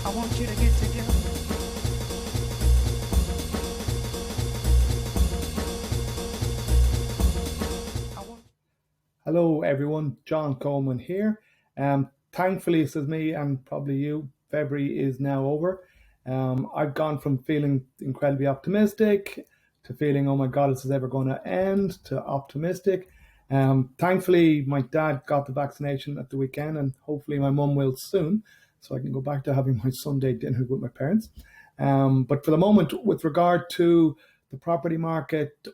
I want you to get together. Hello everyone, John Coleman here. Thankfully, this is me and probably you. February is now over. I've gone from feeling incredibly optimistic to feeling, oh my God, this is ever going to end, to optimistic. Thankfully, my dad got the vaccination at the weekend, and hopefully my mum will soon, so I can go back to having my Sunday dinner with my parents. But for the moment, with regard to the property market,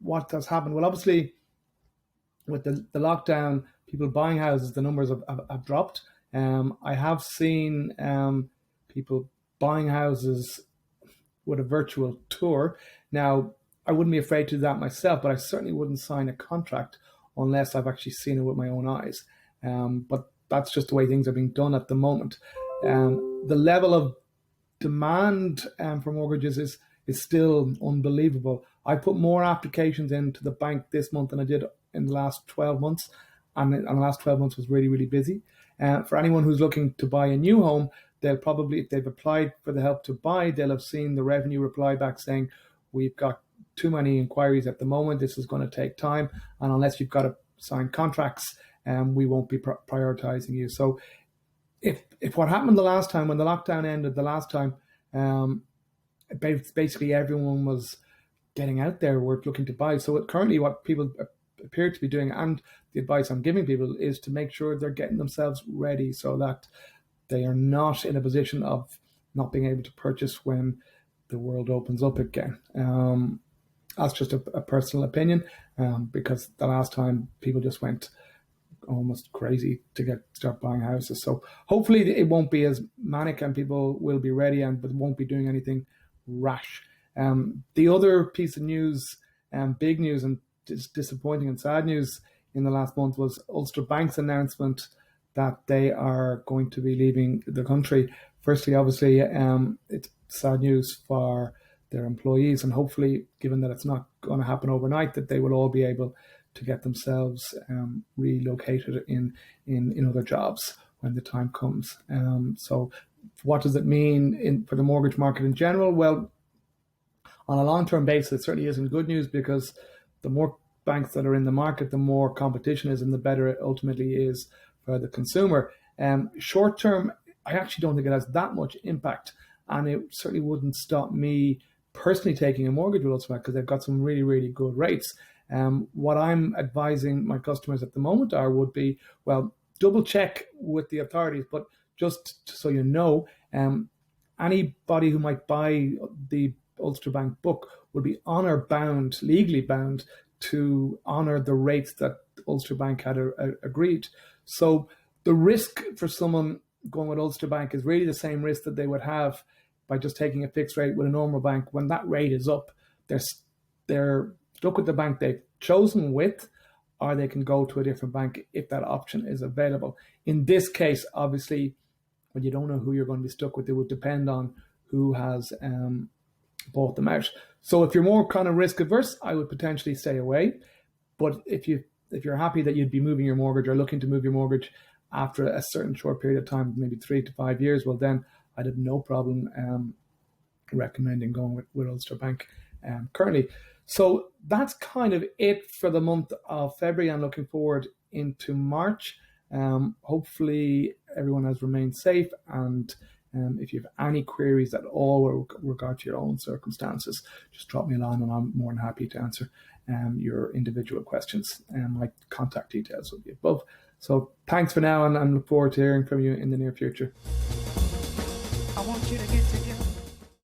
what has happened? Well, obviously, with the lockdown, people buying houses, the numbers have dropped. I have seen people buying houses with a virtual tour. Now, I wouldn't be afraid to do that myself, but I certainly wouldn't sign a contract unless I've actually seen it with my own eyes. But that's just the way things are being done at the moment. The level of demand for mortgages is still unbelievable. I put more applications into the bank this month than I did in the last 12 months, and the last 12 months was really, really busy. For anyone who's looking to buy a new home, they'll probably, if they've applied for the help to buy, they'll have seen the revenue reply back saying, we've got too many inquiries at the moment, this is going to take time, and unless you've got to sign contracts, we won't be prioritizing you. So if what happened the last time, when the lockdown ended the last time, basically everyone was getting out there, were looking to buy. So currently what people appear to be doing, and the advice I'm giving people, is to make sure they're getting themselves ready so that they are not in a position of not being able to purchase when the world opens up again. That's just a personal opinion, because the last time people just went almost crazy to start buying houses. So hopefully it won't be as manic and people will be ready, but won't be doing anything rash. The other piece of news, big news and disappointing and sad news in the last month, was Ulster Bank's announcement that they are going to be leaving the country. Firstly, obviously, it's sad news for their employees, and hopefully, given that it's not going to happen overnight, that they will all be able to get themselves relocated in other jobs when the time comes. So what does it mean for the mortgage market in general? Well, on a long-term basis, it certainly isn't good news, because the more banks that are in the market, the more competition is, and the better it ultimately is for the consumer. Short-term, I actually don't think it has that much impact, and it certainly wouldn't stop me personally taking a mortgage with Ulster Bank, because they've got some really, really good rates. What I'm advising my customers at the moment would be, well, double check with the authorities, but just so you know, anybody who might buy the Ulster Bank book would be legally bound to honour the rates that Ulster Bank had agreed. So the risk for someone going with Ulster Bank is really the same risk that they would have by just taking a fixed rate with a normal bank. When that rate is up, they're stuck with the bank they've chosen with, or they can go to a different bank if that option is available. In this case, obviously, when you don't know who you're going to be stuck with, it would depend on who has bought them out. So if you're more kind of risk averse, I would potentially stay away. But if you're happy that you'd be moving your mortgage, or looking to move your mortgage after a certain short period of time, maybe 3 to 5 years, well then I'd have no problem recommending going with Ulster Bank currently. So that's kind of it for the month of February. I'm looking forward into March. Hopefully everyone has remained safe, and if you have any queries at all with regard to your own circumstances, just drop me a line and I'm more than happy to answer your individual questions. My contact details will be above. So thanks for now, and I look forward to hearing from you in the near future. I want you to get together.